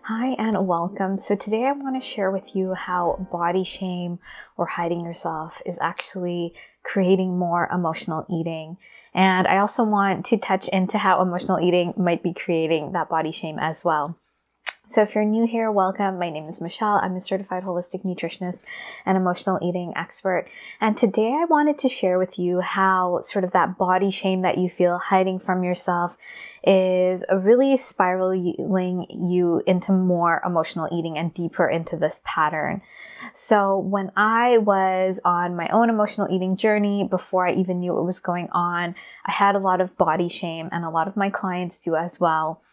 Hi and welcome. So today I want to share with you how body shame or hiding yourself is actually creating more emotional eating. And I also want to touch into how emotional eating might be creating that body shame as well. So if you're new here, welcome. My name is Michelle. I'm a certified holistic nutritionist and emotional eating expert. And today I wanted to share with you how sort of that body shame that you feel hiding from yourself is really spiraling you into more emotional eating and deeper into this pattern. So when I was on my own emotional eating journey, before I even knew what was going on, I had a lot of body shame, and a lot of my clients do as well.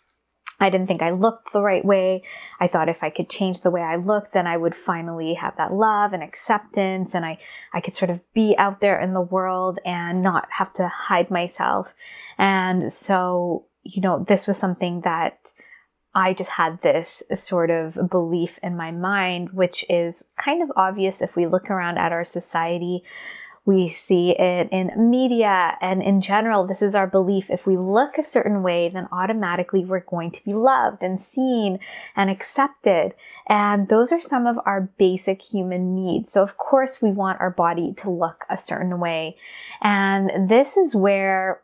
I didn't think I looked the right way. I thought if I could change the way I looked, then I would finally have that love and acceptance, and I could sort of be out there in the world and not have to hide myself. And so, this was something that I just had this sort of belief in my mind, which is kind of obvious if we look around at our society. We see it in media, and in general, this is our belief. If we look a certain way, then automatically we're going to be loved and seen and accepted. And those are some of our basic human needs. So of course we want our body to look a certain way. And this is where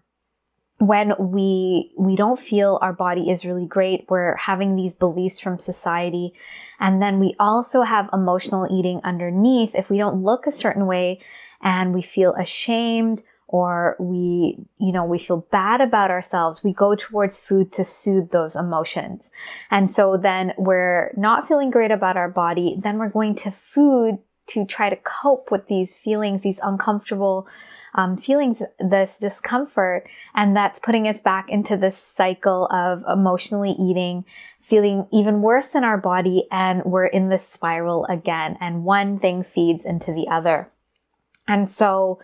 when we don't feel our body is really great, we're having these beliefs from society. And then we also have emotional eating underneath. If we don't look a certain way, and we feel ashamed, or we feel bad about ourselves, we go towards food to soothe those emotions. And so then we're not feeling great about our body, then we're going to food to try to cope with these feelings, these uncomfortable feelings, this discomfort, and that's putting us back into this cycle of emotionally eating, feeling even worse in our body, and we're in this spiral again, and one thing feeds into the other. And so,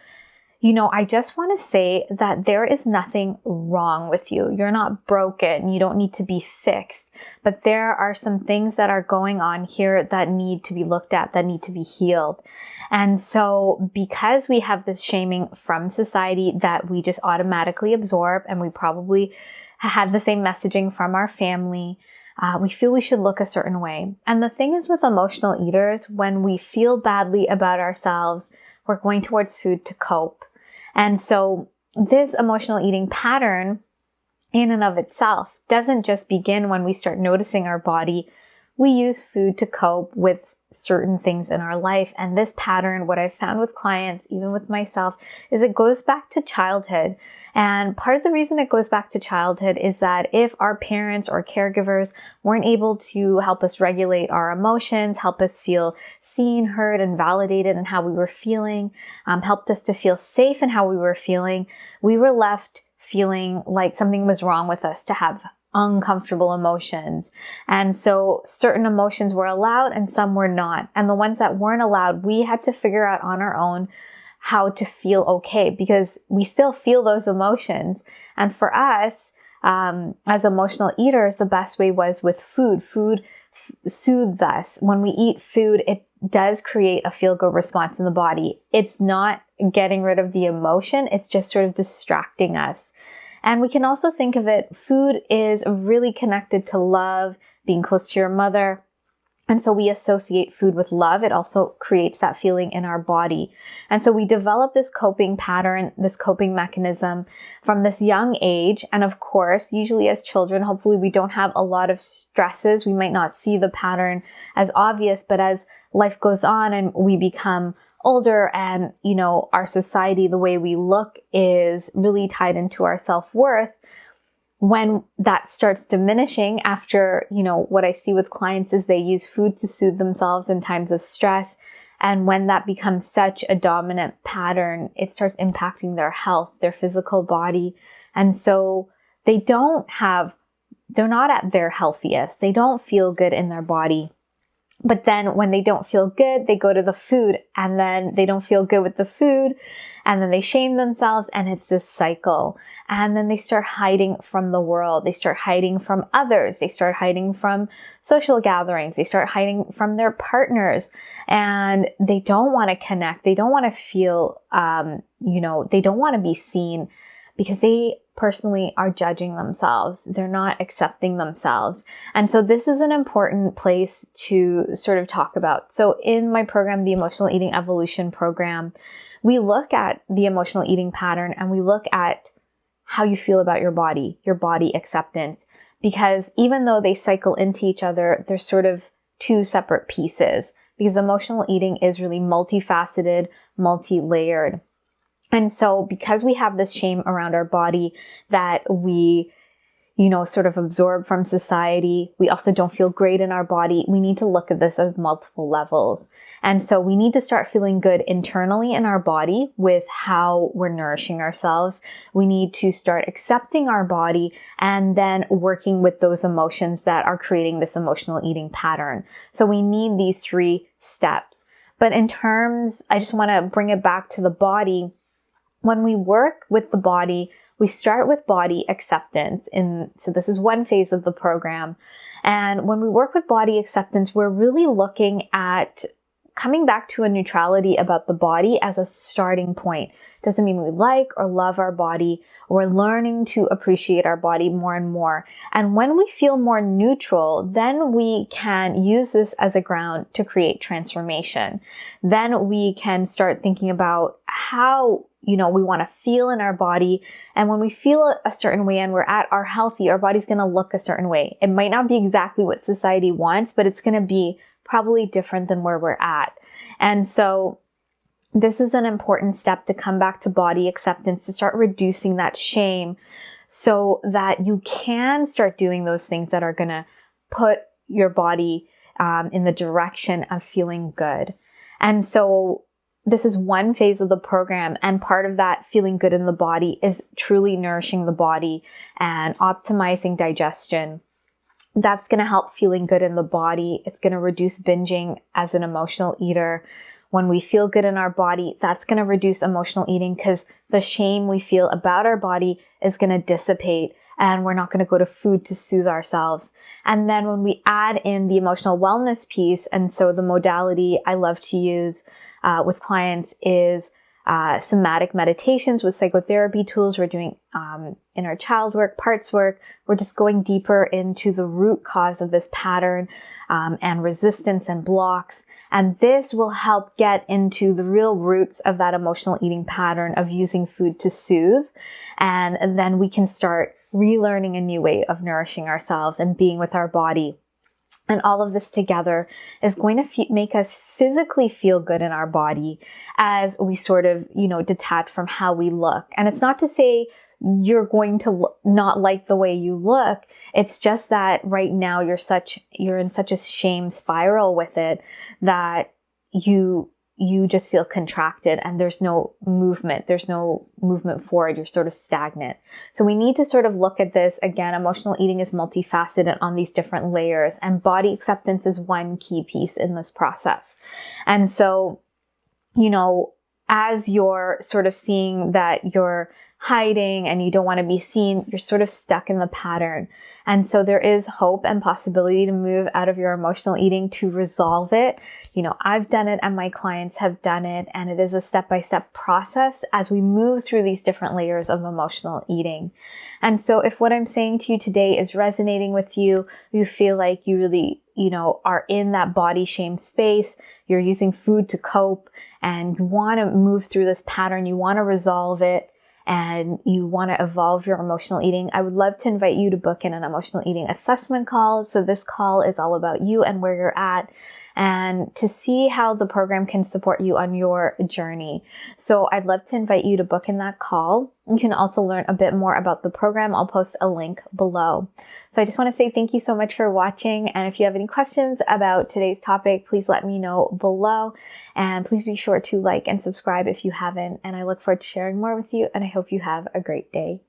I just want to say that there is nothing wrong with you. You're not broken. You don't need to be fixed. But there are some things that are going on here that need to be looked at, that need to be healed. And so because we have this shaming from society that we just automatically absorb, and we probably had the same messaging from our family, we feel we should look a certain way. And the thing is with emotional eaters, when we feel badly about ourselves, we're going towards food to cope. And so this emotional eating pattern in and of itself doesn't just begin when we start noticing our body. We use food to cope with certain things in our life. And this pattern, what I've found with clients, even with myself, is it goes back to childhood. And part of the reason it goes back to childhood is that if our parents or caregivers weren't able to help us regulate our emotions, help us feel seen, heard, and validated in how we were feeling, helped us to feel safe in how we were feeling, we were left feeling like something was wrong with us, to have uncomfortable emotions. And so certain emotions were allowed and some were not. And the ones that weren't allowed, we had to figure out on our own how to feel okay, because we still feel those emotions. And for us, as emotional eaters, the best way was with food. Food soothes us. When we eat food, it does create a feel-good response in the body. It's not getting rid of the emotion. It's just sort of distracting us. And we can also think of it, food is really connected to love, being close to your mother. And so we associate food with love. It also creates that feeling in our body. And so we develop this coping pattern, this coping mechanism from this young age. And of course, usually as children, hopefully we don't have a lot of stresses. We might not see the pattern as obvious, but as life goes on and we become older and, our society, the way we look is really tied into our self-worth. When that starts diminishing after, what I see with clients is they use food to soothe themselves in times of stress. And when that becomes such a dominant pattern, it starts impacting their health, their physical body. And so they're not at their healthiest. They don't feel good in their body. But then when they don't feel good, they go to the food, and then they don't feel good with the food, and then they shame themselves, and it's this cycle. And then they start hiding from the world. They start hiding from others. They start hiding from social gatherings. They start hiding from their partners, and they don't want to connect. They don't want to feel, they don't want to be seen, because they personally are judging themselves. They're not accepting themselves. And so this is an important place to sort of talk about. So in my program, the Emotional Eating Evolution program, we look at the emotional eating pattern and we look at how you feel about your body acceptance, because even though they cycle into each other, they're sort of two separate pieces, because emotional eating is really multifaceted, multi-layered. And so because we have this shame around our body that we, sort of absorb from society, we also don't feel great in our body. We need to look at this as multiple levels. And so we need to start feeling good internally in our body with how we're nourishing ourselves. We need to start accepting our body and then working with those emotions that are creating this emotional eating pattern. So we need these 3 steps. But I just want to bring it back to the body. When we work with the body, we start with body acceptance. So this is one phase of the program. And when we work with body acceptance, we're really looking at coming back to a neutrality about the body as a starting point. Doesn't mean we like or love our body. We're learning to appreciate our body more and more. And when we feel more neutral, then we can use this as a ground to create transformation. Then we can start thinking about how we want to feel in our body. And when we feel a certain way and we're at our healthy, our body's going to look a certain way. It might not be exactly what society wants, but it's going to be probably different than where we're at. And so this is an important step to come back to body acceptance, to start reducing that shame so that you can start doing those things that are going to put your body in the direction of feeling good. And so this is one phase of the program, and part of that feeling good in the body is truly nourishing the body and optimizing digestion. That's going to help feeling good in the body. It's going to reduce binging as an emotional eater. When we feel good in our body, that's going to reduce emotional eating because the shame we feel about our body is going to dissipate, and we're not going to go to food to soothe ourselves. And then when we add in the emotional wellness piece, and so the modality I love to use with clients is somatic meditations with psychotherapy tools. We're doing inner child work, parts work. We're just going deeper into the root cause of this pattern and resistance and blocks. And this will help get into the real roots of that emotional eating pattern of using food to soothe. And then we can start relearning a new way of nourishing ourselves and being with our body. And all of this together is going to make us physically feel good in our body as we sort of, detach from how we look. And it's not to say you're going to not like the way you look. It's just that right now you're in such a shame spiral with it that you just feel contracted and there's no movement. There's no movement forward. You're sort of stagnant. So we need to sort of look at this. Again, emotional eating is multifaceted on these different layers, and body acceptance is one key piece in this process. And so, as you're sort of seeing that you're hiding and you don't want to be seen, you're sort of stuck in the pattern. And so there is hope and possibility to move out of your emotional eating, to resolve it. I've done it and my clients have done it, and it is a step-by-step process as we move through these different layers of emotional eating. And so if what I'm saying to you today is resonating with you, you feel like you really, are in that body shame space, you're using food to cope, and you want to move through this pattern, you want to resolve it, and you want to evolve your emotional eating, I would love to invite you to book in an emotional eating assessment call. So this call is all about you and where you're at, and to see how the program can support you on your journey. So I'd love to invite you to book in that call. You can also learn a bit more about the program. I'll post a link below. So I just want to say thank you so much for watching. And if you have any questions about today's topic, please let me know below. And please be sure to like and subscribe if you haven't. And I look forward to sharing more with you. And I hope you have a great day.